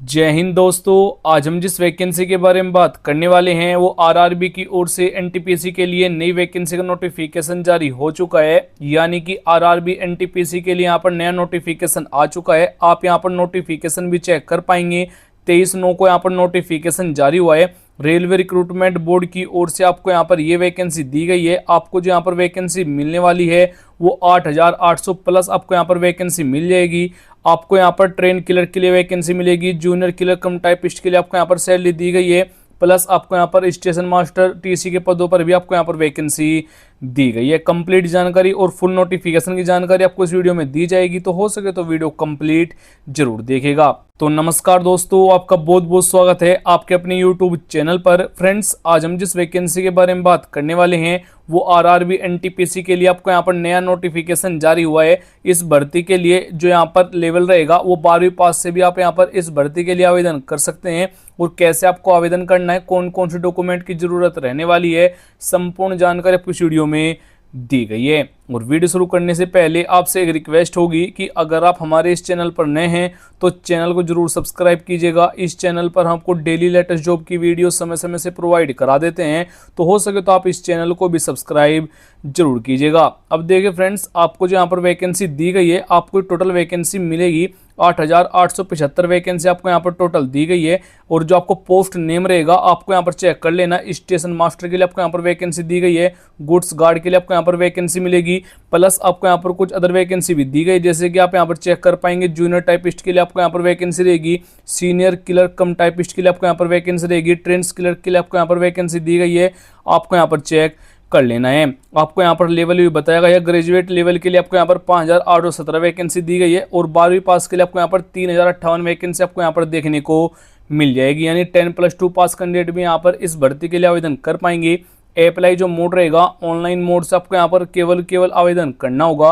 जय हिंद दोस्तों। आज हम जिस वैकेंसी के बारे में बात करने वाले हैं वो आरआरबी की ओर से एनटीपीसी के लिए नई वैकेंसी का नोटिफिकेशन जारी हो चुका है। यानी कि आरआरबी एनटीपीसी के लिए यहाँ पर नया नोटिफिकेशन आ चुका है। आप यहाँ पर नोटिफिकेशन भी चेक कर पाएंगे। 23/9 को यहाँ पर नोटिफिकेशन जारी हुआ है। रेलवे रिक्रूटमेंट बोर्ड की ओर से आपको यहाँ पर ये वैकेंसी दी गई है। आपको जो यहाँ पर वैकेंसी मिलने वाली है वो 8,800 प्लस आपको यहाँ पर वैकेंसी मिल जाएगी। आपको यहाँ पर ट्रेन क्लर्क के लिए वैकेंसी मिलेगी। जूनियर क्लर्क कम टाइपिस्ट के लिए आपको यहाँ पर सैलरी दी गई है। प्लस आपको यहाँ पर स्टेशन मास्टर टीसी के पदों पर भी आपको यहाँ पर वैकेंसी दी गई है। कंप्लीट जानकारी और फुल नोटिफिकेशन की जानकारी आपको इस वीडियो में दी जाएगी, तो हो सके तो वीडियो कंप्लीट जरूर देखेगा। तो नमस्कार दोस्तों, आपका बहुत बहुत स्वागत है आपके अपने यूट्यूब चैनल पर। फ्रेंड्स, आज हम जिस वैकेंसी के बारे में बात करने वाले हैं वो आरआरबी एनटीपीसी के लिए आपको यहाँ पर नया नोटिफिकेशन जारी हुआ है। इस भर्ती के लिए जो यहाँ पर लेवल रहेगा वो 12वीं पास से भी आप यहाँ पर इस भर्ती के लिए आवेदन कर सकते हैं। और कैसे आपको आवेदन करना है, कौन कौन से डॉक्यूमेंट की जरूरत रहने वाली है, संपूर्ण जानकारी आपको इस वीडियो में दी गई है। और वीडियो शुरू करने से पहले आपसे एक रिक्वेस्ट होगी कि अगर आप हमारे इस चैनल पर नए हैं तो चैनल को जरूर सब्सक्राइब कीजिएगा। इस चैनल पर हम आपको डेली लेटेस्ट जॉब की वीडियो समय समय से प्रोवाइड करा देते हैं, तो हो सके तो आप इस चैनल को भी सब्सक्राइब जरूर कीजिएगा। अब देखिए फ्रेंड्स, आपको जो यहाँ पर वैकेंसी दी गई है, आपको टोटल वैकेंसी मिलेगी 8,875 वैकेंसी आपको यहाँ पर टोटल दी गई है। और जो आपको पोस्ट नेम रहेगा आपको यहाँ पर चेक कर लेना। स्टेशन मास्टर के लिए आपको यहाँ पर वैकेंसी दी गई है। गुड्स गार्ड के लिए आपको यहाँ पर वैकेंसी मिलेगी। प्लस आपको यहाँ पर कुछ अदर वैकेंसी भी दी गई, जैसे कि आप यहाँ पर चेक कर पाएंगे। जूनियर टाइपिस्ट के लिए आपको यहाँ पर वैकेंसी रहेगी। सीनियर क्लर्क कम टाइपिस्ट के लिए आपको यहाँ पर वैकेंसी रहेगी। ट्रेन क्लर्क के लिए आपको यहाँ पर वैकेंसी दी गई है। आपको यहाँ पर चेक कर लेना है। आपको यहाँ पर लेवल भी बताया गया है। ग्रेजुएट लेवल के लिए आपको यहाँ पर 5,817 वैकेंसी दी गई है। और 12वीं पास के लिए आपको यहाँ पर 3,058 वैकेंसी आपको यहाँ पर देखने को मिल जाएगी। यानी 10+2 पास कैंडिडेट भी यहाँ पर इस भर्ती के लिए आवेदन कर पाएंगे। अप्लाई जो मोड रहेगा ऑनलाइन मोड से आपको यहाँ पर केवल आवेदन करना होगा।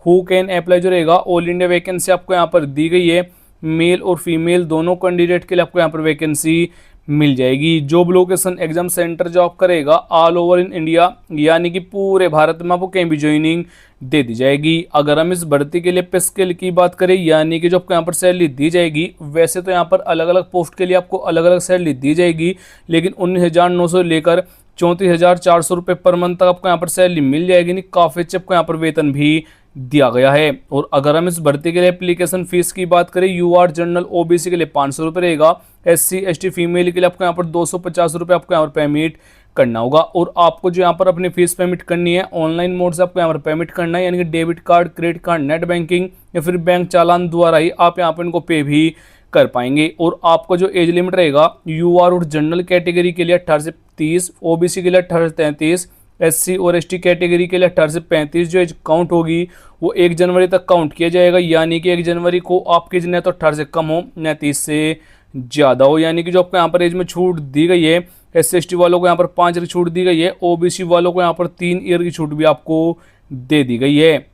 हु कैन अप्लाई जो रहेगा ऑल इंडिया वैकेंसी आपको यहाँ पर दी गई है। मेल और फीमेल दोनों कैंडिडेट के लिए आपको यहाँ पर वैकेंसी मिल जाएगी। जॉब लोकेशन एग्जाम सेंटर जो आपका रहेगा ऑल ओवर इन इंडिया, यानी कि पूरे भारत में आपको कहीं भी ज्वाइनिंग दे दी जाएगी। अगर हम इस भर्ती के लिए पे स्केल की बात करें, यानी कि जो आपको यहाँ पर सैलरी दी जाएगी, वैसे तो यहाँ पर अलग अलग पोस्ट के लिए आपको अलग अलग सैलरी दी जाएगी, लेकिन 19,900 लेकर 34,400 रुपये पर मंथ तक आपको यहाँ पर सैलरी मिल जाएगी। नहीं, काफ़ी अच्छे आपको यहाँ पर वेतन भी दिया गया है। और अगर हम इस भर्ती के लिए एप्लीकेशन फीस की बात करें, यूआर जनरल ओबीसी के लिए 500 रुपये रहेगा। एससी एसटी फीमेल के लिए आपको यहाँ पर 250 रुपये आपको यहाँ पर पेमेंट करना होगा। और आपको जो यहाँ पर अपनी फीस पेमेंट करनी है ऑनलाइन मोड से आपको यहाँ पर पेमेंट करना है, यानी कि debit card, credit card, net banking या फिर बैंक चालान द्वारा ही आप यहाँ पर इनको पे भी कर पाएंगे। और आपको जो एज लिमिट रहेगा यूआर और जनरल कैटेगरी के लिए 18 से 30, ओबीसी के लिए 18 से 33, एससी और एसटी कैटेगरी के लिए 18 से 35 जो एज काउंट होगी वो 1 जनवरी तक काउंट किया जाएगा। यानी कि 1 जनवरी को आपकी एज न तो 18 से कम हो न 30 से ज़्यादा हो। यानी कि जो आपको यहाँ पर एज में छूट दी गई है, एससी एसटी वालों को यहाँ पर 5 ईयर की छूट दी गई है। ओबीसी वालों को यहाँ पर 3 ईयर की छूट भी आपको दे दी गई है।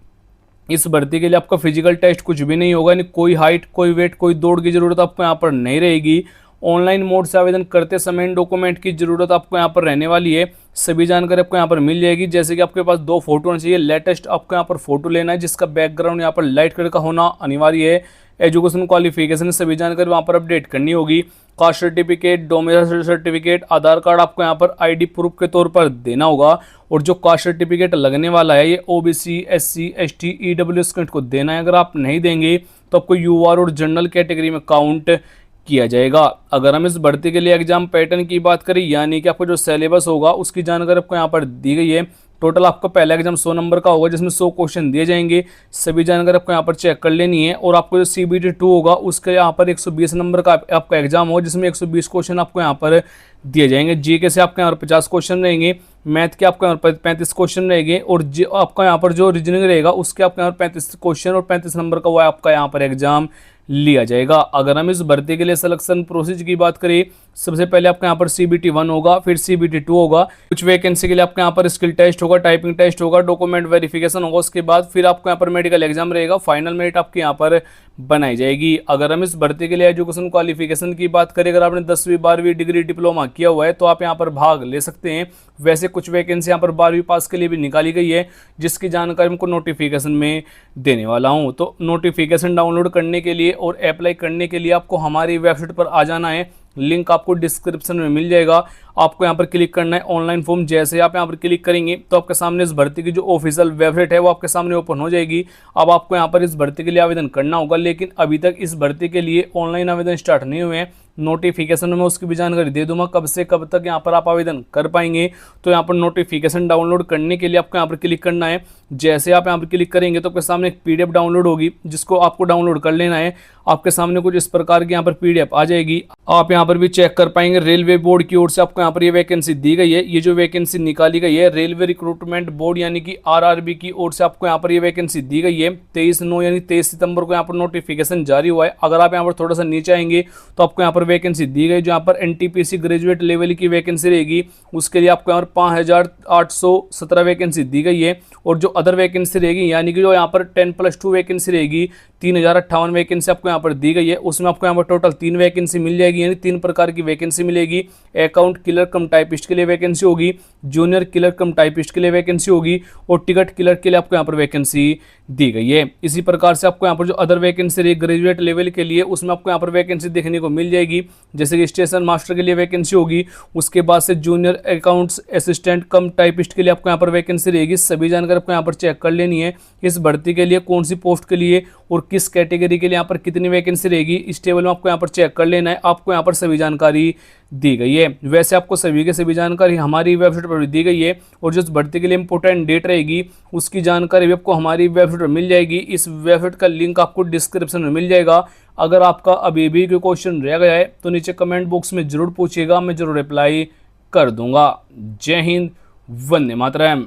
इस भर्ती के लिए आपका फिजिकल टेस्ट कुछ भी नहीं होगा, यानी कोई हाइट, कोई वेट, कोई दौड़ की जरूरत आपको यहाँ पर नहीं रहेगी। ऑनलाइन मोड से आवेदन करते समय इन डॉक्यूमेंट की जरूरत आपको यहाँ पर रहने वाली है। सभी जानकारी आपको यहाँ पर मिल जाएगी, जैसे कि आपके पास 2 फोटो होना चाहिए। लेटेस्ट आपको यहाँ पर फोटो लेना है जिसका बैकग्राउंड यहाँ पर लाइट कलर का होना अनिवार्य है। एजुकेशन क्वालिफिकेशन सभी जानकारी वहाँ पर अपडेट करनी होगी। कास्ट सर्टिफिकेट, डोमिसाइल सर्टिफिकेट, आधार कार्ड आपको यहाँ पर आईडी प्रूफ के तौर पर देना होगा। और जो कास्ट सर्टिफिकेट लगने वाला है ये OBC, SC, ST, EWS candidate को देना है। अगर आप नहीं देंगे तो आपको यूआर और जनरल कैटेगरी में काउंट किया जाएगा। अगर हम इस भर्ती के लिए एग्जाम पैटर्न की बात करें, यानी कि आपको जो सिलेबस होगा उसकी जानकारी आपको यहाँ पर दी गई है। टोटल आपका पहला एग्जाम 100 नंबर का होगा, जिसमें 100 क्वेश्चन दिए जाएंगे। सभी जानकारी आपको यहाँ पर चेक कर लेनी है। और आपको जो CBT 2 होगा उसके यहाँ पर 120 नंबर का आपका एग्जाम होगा, जिसमें 120 क्वेश्चन आपको यहाँ पर दिए जाएंगे। जीके से आपके यहाँ पर 50 क्वेश्चन रहेंगे, मैथ के आपके यहाँ पर 35 क्वेश्चन रहेंगे, और आपका यहाँ पर जो रीजनिंग रहेगा उसके आपके यहाँ पर 35 क्वेश्चन और 35 नंबर का वो आपका यहाँ पर एग्जाम लिया जाएगा। अगर हम इस भर्ती के लिए सिलेक्शन प्रोसेस की बात करें, सबसे पहले आपका यहाँ पर CBT 1 होगा, फिर CBT 2 होगा। कुछ वैकेंसी के लिए आपके यहाँ पर स्किल टेस्ट होगा, टाइपिंग टेस्ट होगा, डॉक्यूमेंट वेरिफिकेशन होगा। उसके बाद फिर आपको यहाँ पर मेडिकल एग्जाम रहेगा। फाइनल मेरिट आपके यहाँ पर बनाई जाएगी। अगर हम इस भर्ती के लिए एजुकेशन क्वालिफिकेशन की बात करें, अगर आपने 10वीं 12वीं डिग्री डिप्लोमा किया हुआ है तो आप यहाँ पर भाग ले सकते हैं। वैसे कुछ वैकेंसी यहाँ पर 12वीं पास के लिए भी निकाली गई है, जिसकी जानकारी हमको नोटिफिकेशन में देने वाला हूँ। तो नोटिफिकेशन डाउनलोड करने के लिए और अप्लाई करने के लिए आपको हमारी वेबसाइट पर आ जाना है। लिंक आपको डिस्क्रिप्शन में मिल जाएगा। आपको यहाँ पर क्लिक करना है ऑनलाइन फॉर्म। जैसे आप यहाँ पर क्लिक करेंगे तो आपके सामने इस भर्ती की जो ऑफिशियल वेबसाइट है वो आपके सामने ओपन हो जाएगी। अब आपको यहाँ पर इस भर्ती के लिए आवेदन करना होगा, लेकिन अभी तक इस भर्ती के लिए ऑनलाइन आवेदन स्टार्ट नहीं हुए हैं। नोटिफिकेशन में उसकी भी जानकारी दे दूंगा कब से कब तक यहाँ पर आप आवेदन कर पाएंगे। तो यहाँ पर नोटिफिकेशन डाउनलोड करने के लिए आपको यहाँ पर क्लिक करना है। जैसे आप यहाँ पर क्लिक करेंगे तो आपके सामने एक पीडीएफ डाउनलोड होगी, जिसको आपको डाउनलोड कर लेना है। आपके सामने कुछ इस प्रकार की यहाँ पर पीडीएफ आ जाएगी। आप यहाँ पर भी चेक कर पाएंगे रेलवे बोर्ड की ओर से आपको यहाँ पर ये वैकेंसी दी गई है। ये जो वैकेंसी निकाली गई है रेलवे रिक्रूटमेंट बोर्ड यानी कि आरआरबी की ओर से आपको यहाँ पर ये वैकेंसी दी गई है। 23/9 यानी 23 सितंबर को यहाँ पर नोटिफिकेशन जारी हुआ है। अगर आप यहाँ पर थोड़ा सा नीचे आएंगे तो आपको यहाँ पर वैकेंसी दी गई, जो यहाँ पर एनटीपीसी ग्रेजुएट लेवल की वैकेंसी रहेगी उसके लिए आपको यहाँ पर 5817 वैकेंसी दी गई है। और जो अदर वैकेंसी रहेगी यानी कि जो यहाँ पर 10+2 वैकेंसी रहेगी 3058 वैकेंसी आपको यहाँ पर दी गई है। उसमें आपको यहाँ पर टोटल 3 वैकेंसी मिल जाएगी, यानी 3 प्रकार की वैकेंसी मिलेगी। अकाउंट क्लर्क कम टाइपिस्ट के लिए वैकेंसी होगी, जूनियर क्लर्क कम टाइपिस्ट के लिए वैकेंसी होगी और टिकट क्लर्क के लिए आपको यहाँ पर वैकेंसी दी गई है। इसी प्रकार से आपको यहाँ पर जो अदर वैकेंसी रही ग्रेजुएट लेवल के लिए उसमें आपको यहाँ पर वैकेंसी देखने को मिल जाएगी। जैसे कि स्टेशन मास्टर के लिए वैकेंसी होगी, उसके बाद से जूनियर अकाउंट्स असिस्टेंट कम टाइपिस्ट के लिए आपको यहाँ पर वैकेंसी रहेगी। सभी जानकारी आपको यहाँ पर चेक कर लेनी है। इस भर्ती के लिए कौन सी पोस्ट के लिए और किस कैटेगरी के लिए यहाँ पर कितनी वैकेंसी रहेगी इस टेबल में आपको यहाँ पर चेक कर लेना है। आपको यहाँ पर सभी जानकारी दी गई है। वैसे आपको सभी के सभी जानकारी हमारी वेबसाइट पर भी दी गई है और जो भर्ती के लिए इंपॉर्टेंट डेट रहेगी उसकी जानकारी भी आपको हमारी वेबसाइट पर मिल जाएगी। इस वेबसाइट का लिंक आपको डिस्क्रिप्शन में मिल जाएगा। अगर आपका अभी भी कोई क्वेश्चन रह गया है तो नीचे कमेंट बॉक्स में जरूर पूछिएगा, मैं जरूर रिप्लाई कर दूंगा। जय हिंद, वंदे मातरम।